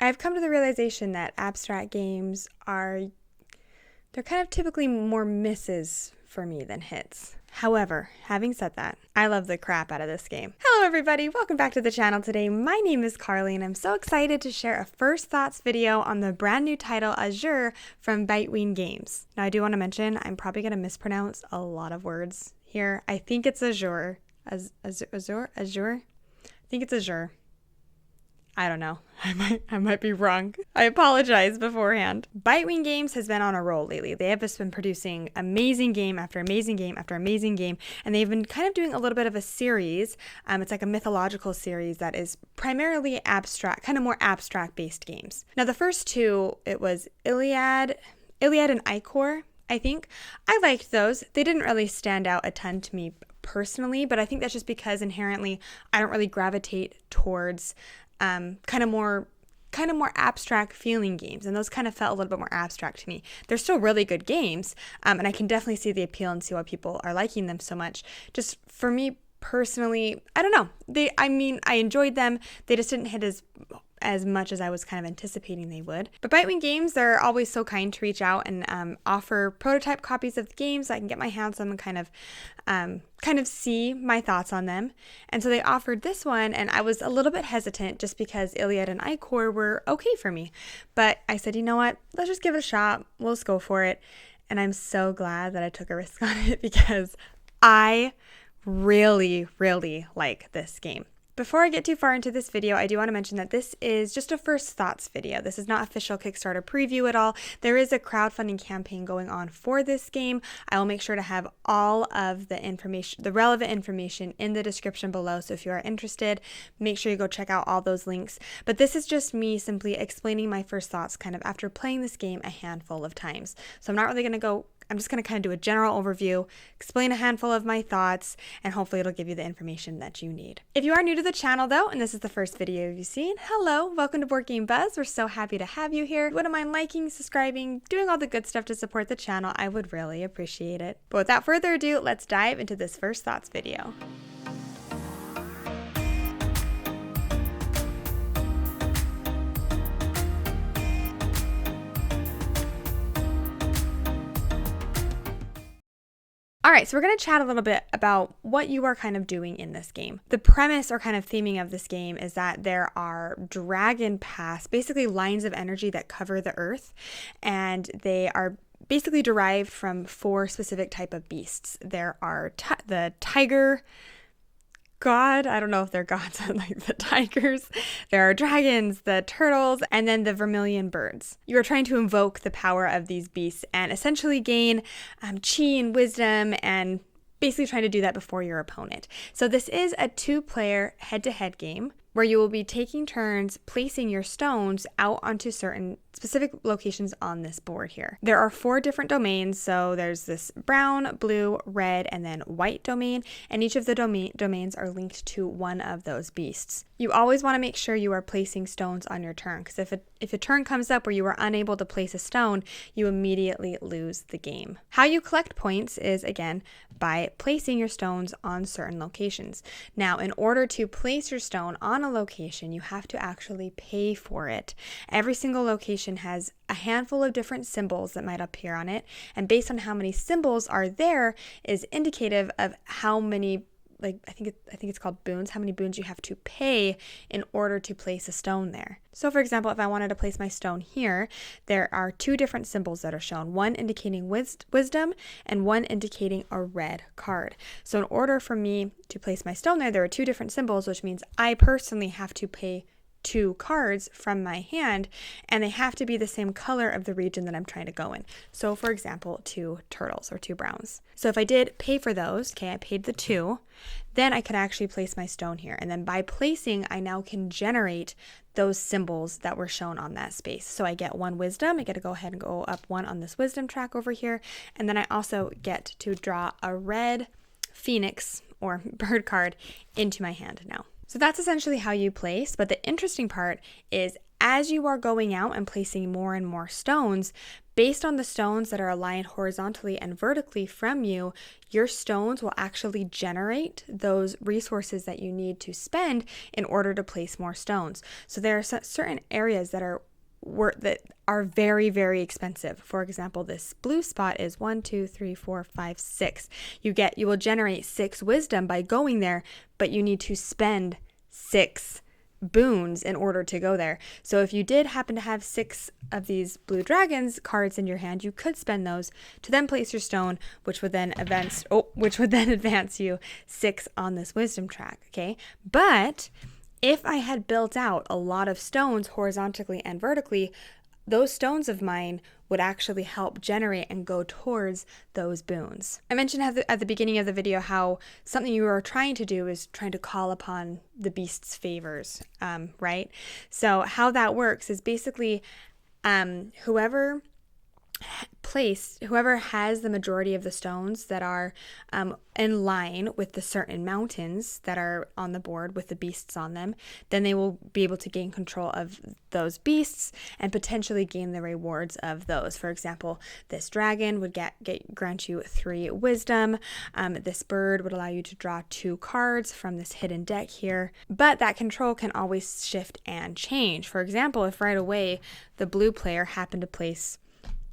I've come to the realization that abstract games they're kind of typically more misses for me than hits. However, having said that, I love the crap out of this game. Hello everybody, welcome back to the channel today. My name is Carly and I'm so excited to share a first thoughts video on the brand new title Azure from Bitewing Games. Now I do want to mention, I'm probably going to mispronounce a lot of words here. I think it's Azure. Azure? I think it's Azure. I don't know. I might be wrong. I apologize beforehand. Bitewing Games has been on a roll lately. They have just been producing amazing game after amazing game after amazing game, and they've been kind of doing a little bit of a series. It's like a mythological series that is primarily abstract, kind of more abstract based games. Now the first two, it was Iliad and Icor, I think. I liked those. They didn't really stand out a ton to me personally, but I think that's just because inherently I don't really gravitate towards kind of more abstract feeling games, and those kind of felt a little bit more abstract to me. They're still really good games, and I can definitely see the appeal and see why people are liking them so much. Just for me personally, I don't know. I enjoyed them. They just didn't hit as much as I was kind of anticipating they would. But Bitewing Games, they're always so kind to reach out and offer prototype copies of the games so I can get my hands on them and kind of see my thoughts on them. And so they offered this one, and I was a little bit hesitant just because Iliad and Icor were okay for me. But I said, you know what, let's just give it a shot. We'll just go for it. And I'm so glad that I took a risk on it because I really, really like this game. Before I get too far into this video, I do want to mention that this is just a first thoughts video. This is not official Kickstarter preview at all. There is a crowdfunding campaign going on for this game. I will make sure to have all of the information, the relevant information in the description below. So if you are interested, make sure you go check out all those links. But this is just me simply explaining my first thoughts kind of after playing this game a handful of times. So I'm just going to kind of do a general overview, explain a handful of my thoughts, and hopefully it'll give you the information that you need. If you are new to the channel though, and this is the first video you've seen, hello, welcome to Board Game Buzz. We're so happy to have you here. If you wouldn't mind liking, subscribing, doing all the good stuff to support the channel, I would really appreciate it. But without further ado, let's dive into this first thoughts video. All right, so we're going to chat a little bit about what you are kind of doing in this game. The premise or kind of theming of this game is that there are dragon paths, basically lines of energy that cover the earth, and they are basically derived from four specific type of beasts. There are the tiger god, I don't know if they're gods, like the tigers. There are dragons, the turtles, and then the Vermilion Birds. You are trying to invoke the power of these beasts and essentially gain chi and wisdom, and basically trying to do that before your opponent. So this is a 2-player head-to-head game where you will be taking turns placing your stones out onto certain specific locations on this board here. There are 4 different domains, so there's this brown, blue, red, and then white domain, and each of the domains are linked to one of those beasts. You always want to make sure you are placing stones on your turn, because if a turn comes up where you are unable to place a stone, you immediately lose the game. How you collect points is, again, by placing your stones on certain locations. Now, in order to place your stone on a location, you have to actually pay for it. Every single location has a handful of different symbols that might appear on it, and based on how many symbols are there is indicative of how many, like I think it's called boons, how many boons you have to pay in order to place a stone there. So for example, if I wanted to place my stone here, there are 2 different symbols that are shown, one indicating wisdom and one indicating a red card. So in order for me to place my stone there are 2 different symbols, which means I personally have to pay 2 cards from my hand, and they have to be the same color of the region that I'm trying to go in. So for example, 2 turtles or 2 browns. So if I did pay for those, okay, I paid the 2, then I could actually place my stone here. And then by placing, I now can generate those symbols that were shown on that space. So I get 1 wisdom, I get to go ahead and go up 1 on this wisdom track over here. And then I also get to draw a red phoenix or bird card into my hand now. So that's essentially how you place, but the interesting part is as you are going out and placing more and more stones, Based on the stones that are aligned horizontally and vertically from you, your stones will actually generate those resources that you need to spend in order to place more stones. So there are certain areas that are very, very expensive. For example, this blue spot is 1, 2, 3, 4, 5, 6. You will generate 6 wisdom by going there, but you need to spend 6 boons in order to go there. So if you did happen to have 6 of these blue dragons cards in your hand, you could spend those to then place your stone, which would then advance you 6 on this wisdom track. Okay, but if I had built out a lot of stones horizontally and vertically, those stones of mine would actually help generate and go towards those boons. I mentioned at the beginning of the video how something you are trying to do is trying to call upon the beast's favors, right? So how that works is basically whoever has the majority of the stones that are in line with the certain mountains that are on the board with the beasts on them, then they will be able to gain control of those beasts and potentially gain the rewards of those. For example, this dragon would grant you 3 wisdom. This bird would allow you to draw 2 cards from this hidden deck here. But that control can always shift and change. For example, if right away the blue player happened to place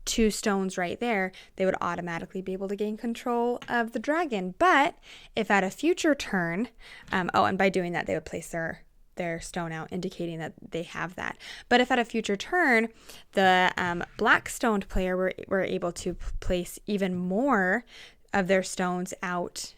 2 stones right there, they would automatically be able to gain control of the dragon. But if at a future turn, and by doing that, they would place their stone out, indicating that they have that. But if at a future turn, the black stoned player were able to place even more of their stones out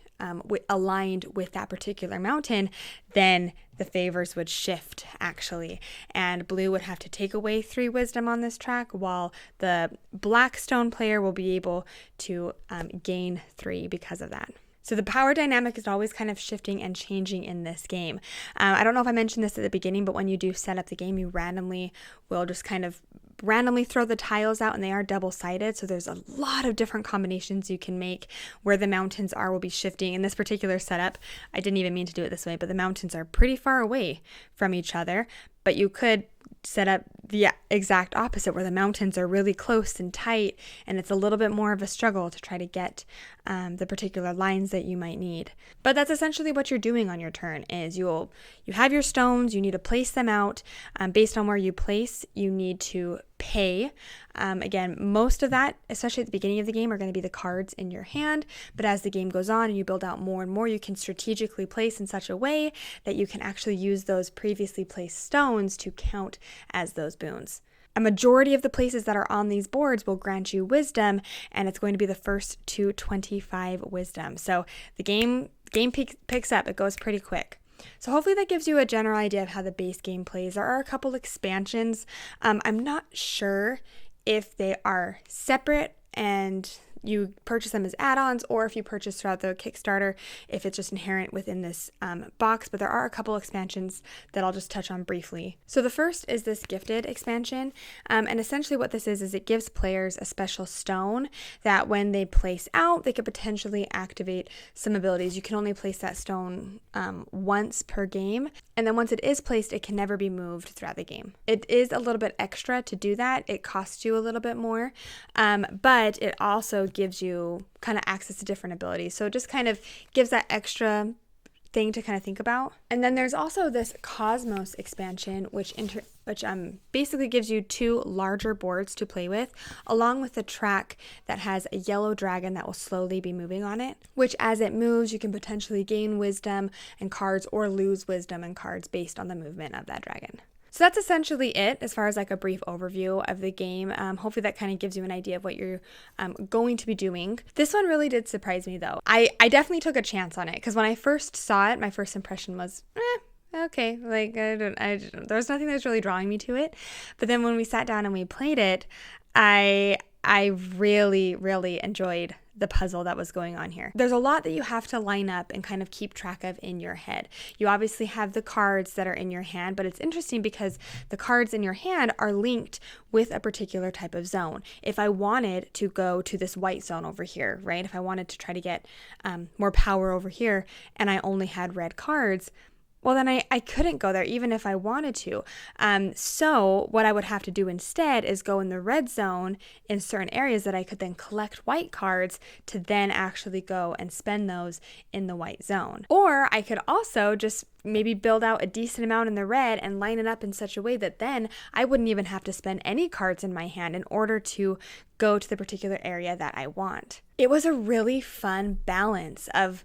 aligned with that particular mountain, then the favors would shift actually, and blue would have to take away 3 wisdom on this track, while the black stone player will be able to gain 3 because of that. So the power dynamic is always kind of shifting and changing in this game. I don't know if I mentioned this at the beginning, but when you do set up the game, you will just kind of randomly throw the tiles out, and they are double-sided, so there's a lot of different combinations you can make where the mountains will be shifting. In this particular setup, I didn't even mean to do it this way, but the mountains are pretty far away from each other, but you could set up the exact opposite where the mountains are really close and tight, and it's a little bit more of a struggle to try to get the particular lines that you might need. But that's essentially what you're doing on your turn. Is you have your stones, you need to place them out. Based on where you place, you need to pay. Again, most of that, especially at the beginning of the game, are going to be the cards in your hand, but as the game goes on and you build out more and more, you can strategically place in such a way that you can actually use those previously placed stones to count as those boons. A majority of the places that are on these boards will grant you wisdom, and it's going to be the first to 25 wisdom. So the game picks up. It goes pretty quick. So hopefully that gives you a general idea of how the base game plays. There are a couple expansions. I'm not sure if they are separate and you purchase them as add-ons, or if you purchase throughout the Kickstarter, if it's just inherent within this box, but there are a couple expansions that I'll just touch on briefly. So the first is this gifted expansion, and essentially what this is it gives players a special stone that when they place out, they could potentially activate some abilities. You can only place that stone once per game, and then once it is placed, it can never be moved throughout the game. It is a little bit extra to do that. It costs you a little bit more, but it also gives you kind of access to different abilities. So it just kind of gives that extra thing to kind of think about. And then there's also this Cosmos expansion, which basically gives you 2 larger boards to play with, along with a track that has a yellow dragon that will slowly be moving on it, which as it moves, you can potentially gain wisdom and cards or lose wisdom and cards based on the movement of that dragon. So that's essentially it as far as like a brief overview of the game. Hopefully that kind of gives you an idea of what you're going to be doing. This one really did surprise me though. I definitely took a chance on it because when I first saw it, my first impression was, okay, like there was nothing that was really drawing me to it. But then when we sat down and we played it, I really, really enjoyed the puzzle that was going on here. There's a lot that you have to line up and kind of keep track of in your head. You obviously have the cards that are in your hand, but it's interesting because the cards in your hand are linked with a particular type of zone. If I wanted to go to this white zone over here, right? If I wanted to try to get more power over here and I only had red cards, well, then I couldn't go there even if I wanted to. So what I would have to do instead is go in the red zone in certain areas that I could then collect white cards to then actually go and spend those in the white zone. Or I could also just maybe build out a decent amount in the red and line it up in such a way that then I wouldn't even have to spend any cards in my hand in order to go to the particular area that I want. It was a really fun balance of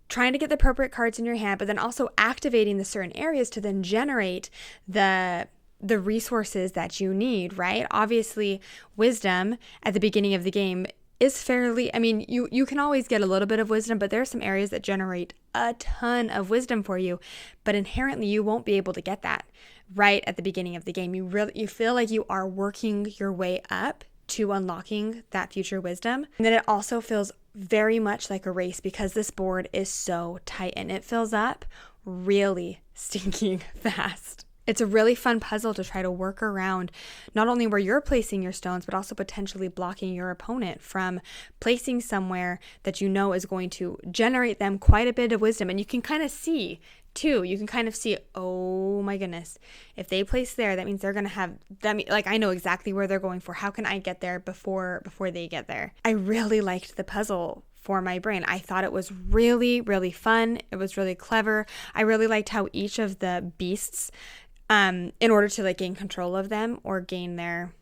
trying to get the appropriate cards in your hand, but then also activating the certain areas to then generate the resources that you need, right? Obviously, wisdom at the beginning of the game is fairly, I mean, you can always get a little bit of wisdom, but there are some areas that generate a ton of wisdom for you, but inherently you won't be able to get that right at the beginning of the game. You feel like you are working your way up to unlocking that future wisdom. And then it also feels very much like a race because this board is so tight and it fills up really stinking fast. It's a really fun puzzle to try to work around not only where you're placing your stones, but also potentially blocking your opponent from placing somewhere that you know is going to generate them quite a bit of wisdom. And you can kind of see too, oh my goodness, if they place there, that means they're going to have them. Like, I know exactly where they're going for. How can I get there before they get there? I really liked the puzzle for my brain. I thought it was really, really fun. It was really clever. I really liked how each of the beasts, in order to like gain control of them or gain their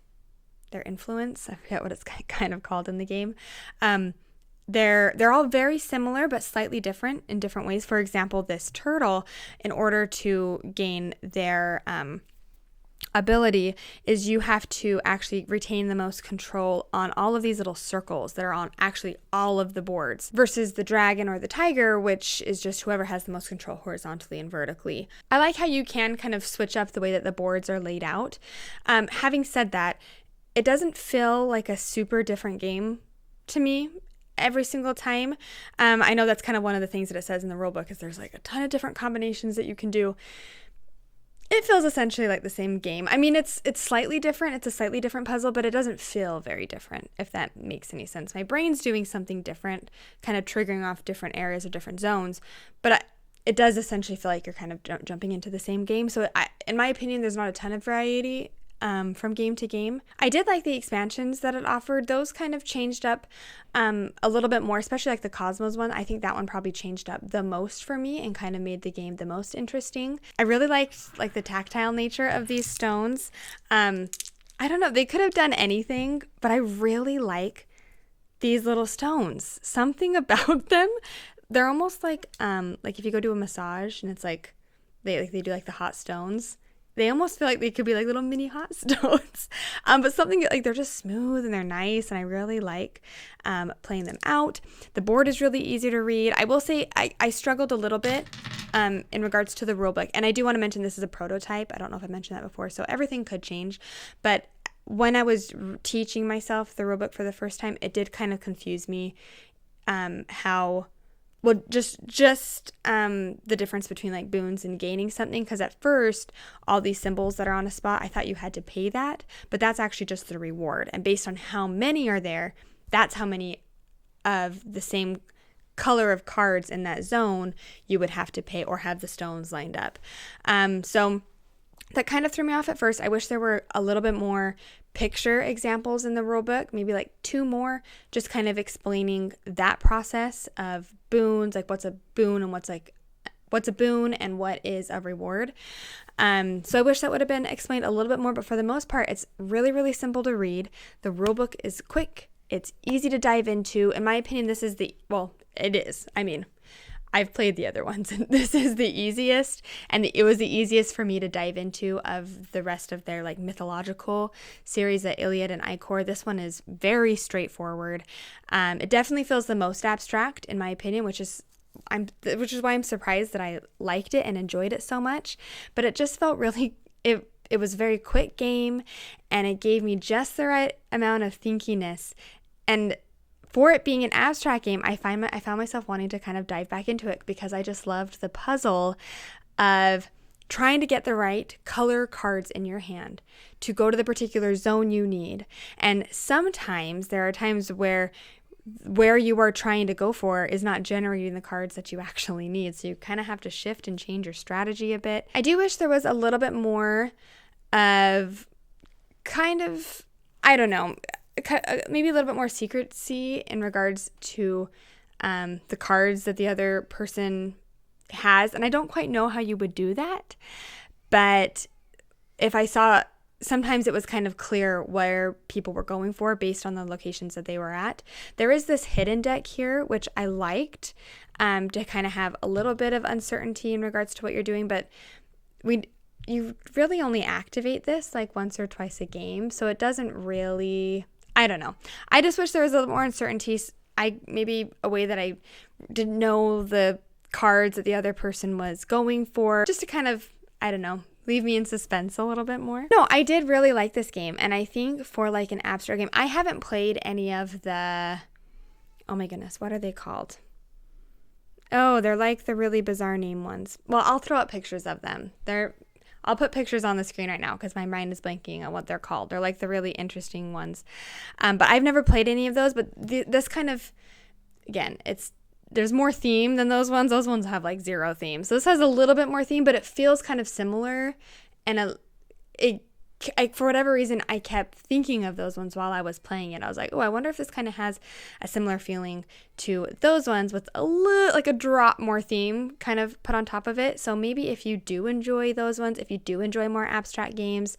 influence, I forget what it's kind of called in the game, they're all very similar but slightly different in different ways. For example, this turtle, in order to gain their ability, is you have to actually retain the most control on all of these little circles that are on actually all of the boards, versus the dragon or the tiger, which is just whoever has the most control horizontally and vertically. I like how you can kind of switch up the way that the boards are laid out. Having said that, it doesn't feel like a super different game to me every single time. I know that's kind of one of the things that it says in the rulebook is there's like a ton of different combinations that you can do. It feels essentially like the same game. I mean, it's slightly different. It's a slightly different puzzle, but it doesn't feel very different, if that makes any sense. My brain's doing something different, kind of triggering off different areas or different zones, but it does essentially feel like you're kind of jumping into the same game. So in my opinion, there's not a ton of variety from game to game. I did like the expansions that it offered. Those kind of changed up a little bit more, especially like the Cosmos one. I think that one probably changed up the most for me and kind of made the game the most interesting. I really liked like the tactile nature of these stones. I don't know, they could have done anything, but I really like these little stones. Something about them, they're almost like if you go do a massage and it's like they do like the hot stones. They almost feel like they could be like little mini hot stones, but something like they're just smooth and they're nice, and I really like playing them out. The board is really easy to read. I will say I struggled a little bit in regards to the rulebook, and I do want to mention this is a prototype. I don't know if I mentioned that before, so everything could change, but when I was teaching myself the rulebook for the first time, it did kind of confuse me just the difference between like boons and gaining something, because at first all these symbols that are on a spot, I thought you had to pay that, but that's actually just the reward, and based on how many are there, that's how many of the same color of cards in that zone you would have to pay or have the stones lined up. So that kind of threw me off at first. I wish there were a little bit more picture examples in the rulebook, maybe like 2 more, just kind of explaining that process of boons, like what's a boon and what's a boon and what is a reward. So I wish that would have been explained a little bit more, but for the most part, it's really, really simple to read. The rulebook is quick. It's easy to dive into. In my opinion, it is. I mean, I've played the other ones, and this is the easiest, and it was the easiest for me to dive into of the rest of their like mythological series, the Iliad and Icor. This one is very straightforward. It definitely feels the most abstract, in my opinion, which is why I'm surprised that I liked it and enjoyed it so much. But it just felt really, it was a very quick game, and it gave me just the right amount of thinkiness. And for it being an abstract game, I found myself wanting to kind of dive back into it because I just loved the puzzle of trying to get the right color cards in your hand to go to the particular zone you need. And sometimes there are times where where you are trying to go for is not generating the cards that you actually need. So you kind of have to shift and change your strategy a bit. I do wish there was a little bit more of kind of, I don't know, maybe a little bit more secrecy in regards to the cards that the other person has. And I don't quite know how you would do that. But if I saw, sometimes it was kind of clear where people were going for based on the locations that they were at. There is this hidden deck here, which I liked to kind of have a little bit of uncertainty in regards to what you're doing. But you really only activate this like once or twice a game. So it doesn't really, I don't know. I just wish there was a little more uncertainty. Maybe a way that I didn't know the cards that the other person was going for, just to kind of, I don't know, leave me in suspense a little bit more. No, I did really like this game. And I think for like an abstract game, I haven't played any of the, oh my goodness, what are they called? Oh, they're like the really bizarre name ones. Well, I'll throw up pictures of them. I'll put pictures on the screen right now because my mind is blanking on what they're called. They're like the really interesting ones. But I've never played any of those. But this kind of, again, there's more theme than those ones. Those ones have like zero theme. So this has a little bit more theme, but it feels kind of similar. And for whatever reason, I kept thinking of those ones while I was playing it. I was like, oh, I wonder if this kind of has a similar feeling to those ones with a little, like a drop more theme kind of put on top of it. So maybe if you do enjoy those ones, if you do enjoy more abstract games,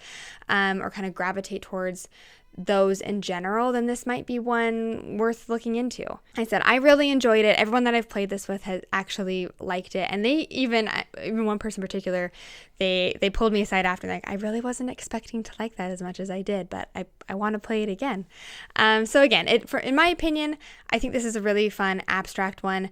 or kind of gravitate towards those in general, then this might be one worth looking into. I said, I really enjoyed it. Everyone that I've played this with has actually liked it. And they even one person in particular, they pulled me aside after, like, I really wasn't expecting to like that as much as I did, but I want to play it again. So again, in my opinion, I think this is a really fun abstract one.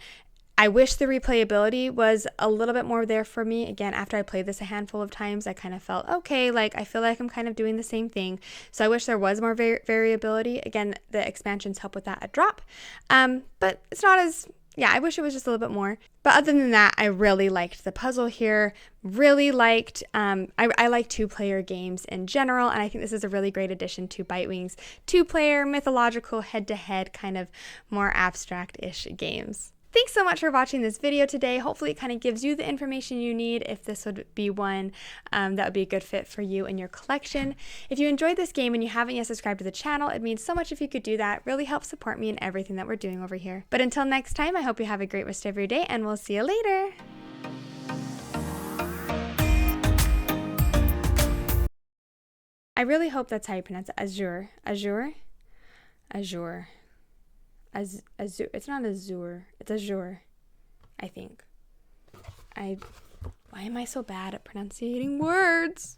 I wish the replayability was a little bit more there for me. Again, after I played this a handful of times, I kind of felt, okay, like I feel like I'm kind of doing the same thing. So I wish there was more variability. Again, the expansions help with that a drop. But it's not as, I wish it was just a little bit more. But other than that, I really liked the puzzle here. Really liked, I like two-player games in general. And I think this is a really great addition to Bitewing's two-player, mythological, head-to-head kind of more abstract-ish games. Thanks so much for watching this video today. Hopefully it kind of gives you the information you need if this would be one that would be a good fit for you and your collection. If you enjoyed this game and you haven't yet subscribed to the channel, it means so much if you could do that. It really helps support me in everything that we're doing over here. But until next time, I hope you have a great rest of your day and we'll see you later. I really hope that's how you pronounce it. Azure. Azure. It's not Azure. It's Azure, I think. Why am I so bad at pronunciating words?